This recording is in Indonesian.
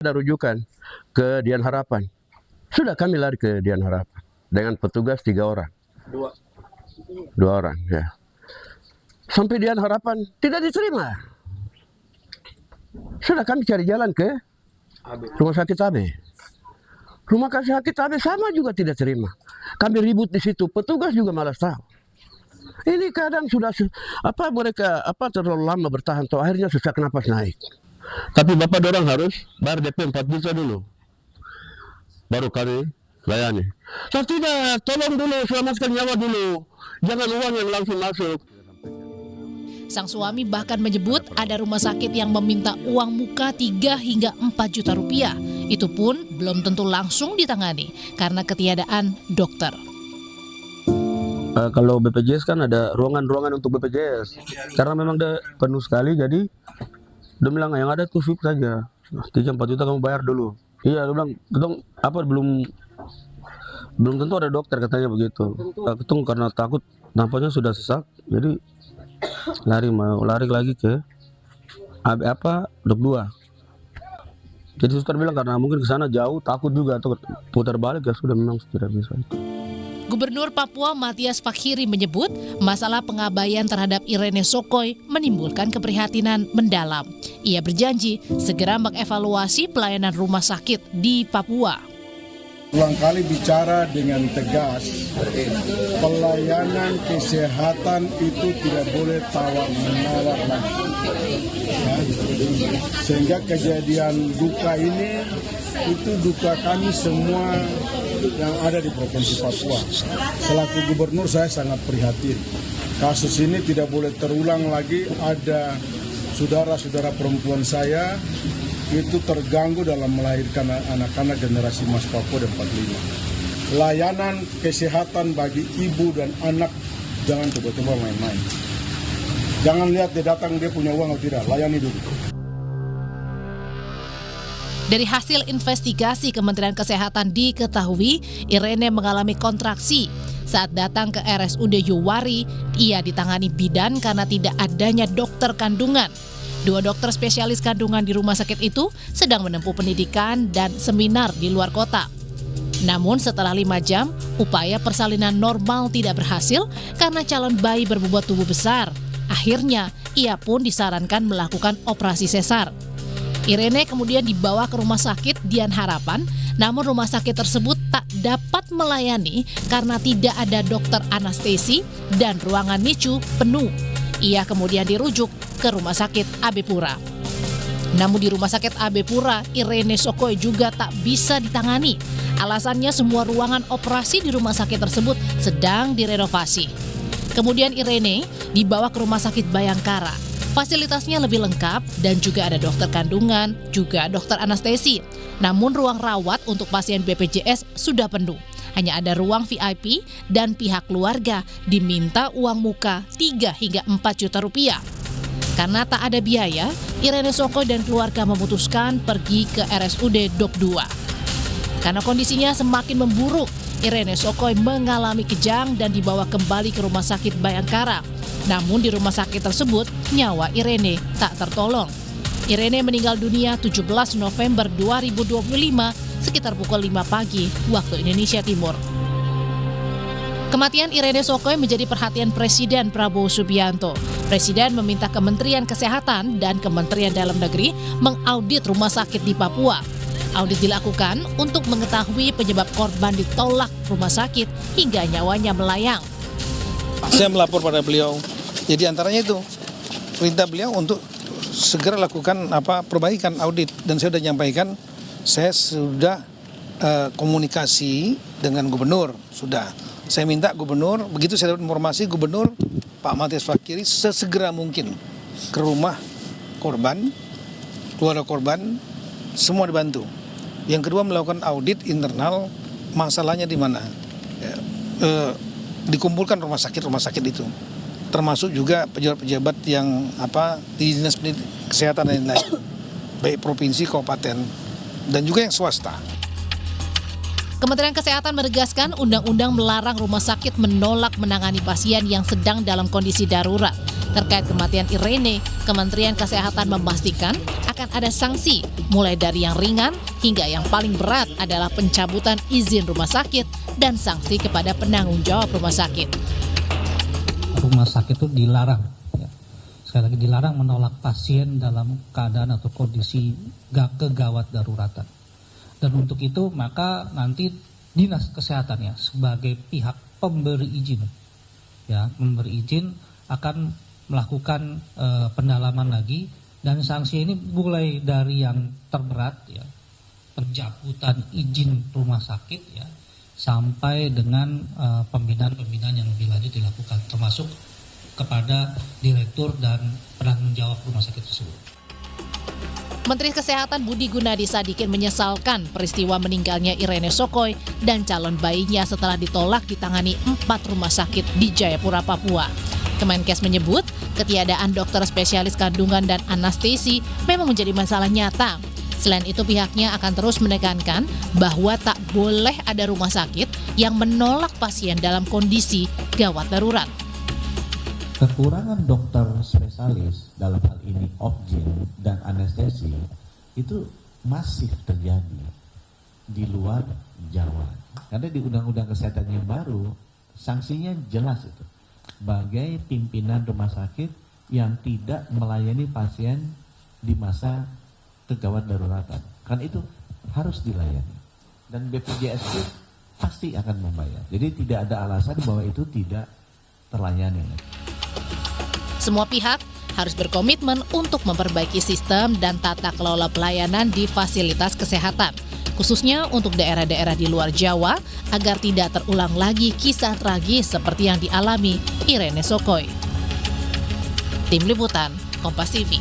Ada rujukan ke Dian Harapan. Sudah kami lari ke Dian Harapan dengan petugas 3 orang. Dua orang, ya. Sampai Dian Harapan tidak diterima. Sudah kami cari jalan ke rumah sakit AB. Rumah sakit AB sama juga tidak terima. Kami ribut di situ, petugas juga malas tahu. Ini kadang sudah mereka terlalu lama bertahan, toh akhirnya sesak napas naik. Tapi Bapak dorang harus bayar DP 4 juta dulu, baru kami layani. Kalau tidak, tolong dulu selamatkan nyawa dulu, jangan uang yang langsung masuk. Sang suami bahkan menyebut ada rumah sakit yang meminta uang muka 3 hingga 4 juta rupiah. Itu pun belum tentu langsung ditangani karena ketiadaan dokter. Kalau BPJS kan ada ruangan-ruangan untuk BPJS. Karena memang dia penuh sekali, jadi dia bilang yang ada tuh VIP saja. 3-4 juta kamu bayar dulu. Iya, dia bilang, belum tentu ada dokter katanya begitu. Ketung karena takut nampaknya sudah sesak, jadi lari lagi ke dok 2. Jadi suster bilang karena mungkin ke sana jauh, takut juga atau putar balik, ya sudah memang tidak bisa itu. Gubernur Papua Mathias Fakhiri menyebut masalah pengabaian terhadap Irene Sokoy menimbulkan keprihatinan mendalam. Ia berjanji segera mengevaluasi pelayanan rumah sakit di Papua. Ulang kali bicara dengan tegas, pelayanan kesehatan itu tidak boleh tawar-menawar lagi. Sehingga kejadian duka ini, itu duka kami semua yang ada di Provinsi Papua. Selaku gubernur saya sangat prihatin. Kasus ini tidak boleh terulang lagi. Ada saudara-saudara perempuan saya itu terganggu dalam melahirkan anak-anak generasi Mas Papua dan 45. Layanan kesehatan bagi ibu dan anak jangan coba-coba main-main. Jangan lihat dia datang dia punya uang atau tidak, layani dulu. Dari hasil investigasi Kementerian Kesehatan diketahui Irene mengalami kontraksi. Saat datang ke RSUD Yowari, ia ditangani bidan karena tidak adanya dokter kandungan. 2 dokter spesialis kandungan di rumah sakit itu sedang menempuh pendidikan dan seminar di luar kota. Namun setelah 5 jam, upaya persalinan normal tidak berhasil karena calon bayi berbobot tubuh besar. Akhirnya, ia pun disarankan melakukan operasi sesar. Irene kemudian dibawa ke rumah sakit Dian Harapan, namun rumah sakit tersebut tak dapat melayani karena tidak ada dokter anestesi dan ruangan NICU penuh. Ia kemudian dirujuk ke rumah sakit AB Pura. Namun di rumah sakit AB Pura, Irene Sokoy juga tak bisa ditangani. Alasannya semua ruangan operasi di rumah sakit tersebut sedang direnovasi. Kemudian Irene dibawa ke rumah sakit Bayangkara. Fasilitasnya lebih lengkap dan juga ada dokter kandungan, juga dokter anestesi. Namun ruang rawat untuk pasien BPJS sudah penuh. Hanya ada ruang VIP dan pihak keluarga diminta uang muka 3 hingga 4 juta rupiah. Karena tak ada biaya, Irene Sokoy dan keluarga memutuskan pergi ke RSUD Dok 2. Karena kondisinya semakin memburuk, Irene Sokoy mengalami kejang dan dibawa kembali ke rumah sakit Bayangkara. Namun di rumah sakit tersebut, nyawa Irene tak tertolong. Irene meninggal dunia 17 November 2025 sekitar pukul 5 pagi waktu Indonesia Timur. Kematian Irene Sokoy menjadi perhatian Presiden Prabowo Subianto. Presiden meminta Kementerian Kesehatan dan Kementerian Dalam Negeri mengaudit rumah sakit di Papua. Audit dilakukan untuk mengetahui penyebab korban ditolak rumah sakit hingga nyawanya melayang. Saya melapor pada beliau, jadi antaranya itu perintah beliau untuk segera lakukan perbaikan audit, dan saya sudah nyampaikan, saya sudah komunikasi dengan gubernur, sudah. Saya minta gubernur, begitu saya dapat informasi gubernur Pak Mathias Fakhiri sesegera mungkin ke rumah korban, keluarga korban, semua dibantu. Yang kedua melakukan audit internal, masalahnya di mana. Dikumpulkan rumah sakit itu, termasuk juga pejabat-pejabat yang di dinas kesehatan dan lain-lain, baik provinsi, kabupaten, dan juga yang swasta. Kementerian Kesehatan menegaskan undang-undang melarang rumah sakit menolak menangani pasien yang sedang dalam kondisi darurat. Terkait kematian Irene, Kementerian Kesehatan memastikan akan ada sanksi, mulai dari yang ringan hingga yang paling berat adalah pencabutan izin rumah sakit dan sanksi kepada penanggung jawab rumah sakit. Rumah sakit itu dilarang, ya. Sekali lagi dilarang menolak pasien dalam keadaan atau kondisi kegawat daruratan. Dan untuk itu maka nanti Dinas Kesehatan ya sebagai pihak pemberi izin, ya memberi izin akan melakukan pendalaman lagi, dan sanksi ini mulai dari yang terberat ya pencabutan izin rumah sakit ya sampai dengan pembinaan yang lebih lanjut dilakukan, termasuk kepada direktur dan penanggung jawab rumah sakit tersebut. Menteri Kesehatan Budi Gunadi Sadikin menyesalkan peristiwa meninggalnya Irene Sokoy dan calon bayinya setelah ditolak ditangani 4 rumah sakit di Jayapura, Papua. Kemenkes menyebut ketiadaan dokter spesialis kandungan dan anestesi memang menjadi masalah nyata. Selain itu pihaknya akan terus menekankan bahwa tak boleh ada rumah sakit yang menolak pasien dalam kondisi gawat darurat. Kekurangan dokter spesialis dalam hal ini obgyn dan anestesi itu masif terjadi di luar Jawa. Karena di Undang-Undang Kesehatan yang baru sanksinya jelas itu. Sebagai pimpinan rumah sakit yang tidak melayani pasien di masa kegawat daruratan, kan itu harus dilayani, dan BPJS itu pasti akan membayar. Jadi tidak ada alasan bahwa itu tidak terlayani. Semua pihak harus berkomitmen untuk memperbaiki sistem dan tata kelola pelayanan di fasilitas kesehatan, khususnya untuk daerah-daerah di luar Jawa, agar tidak terulang lagi kisah tragis seperti yang dialami Irene Sokoy. Tim Liputan, Kompas TV.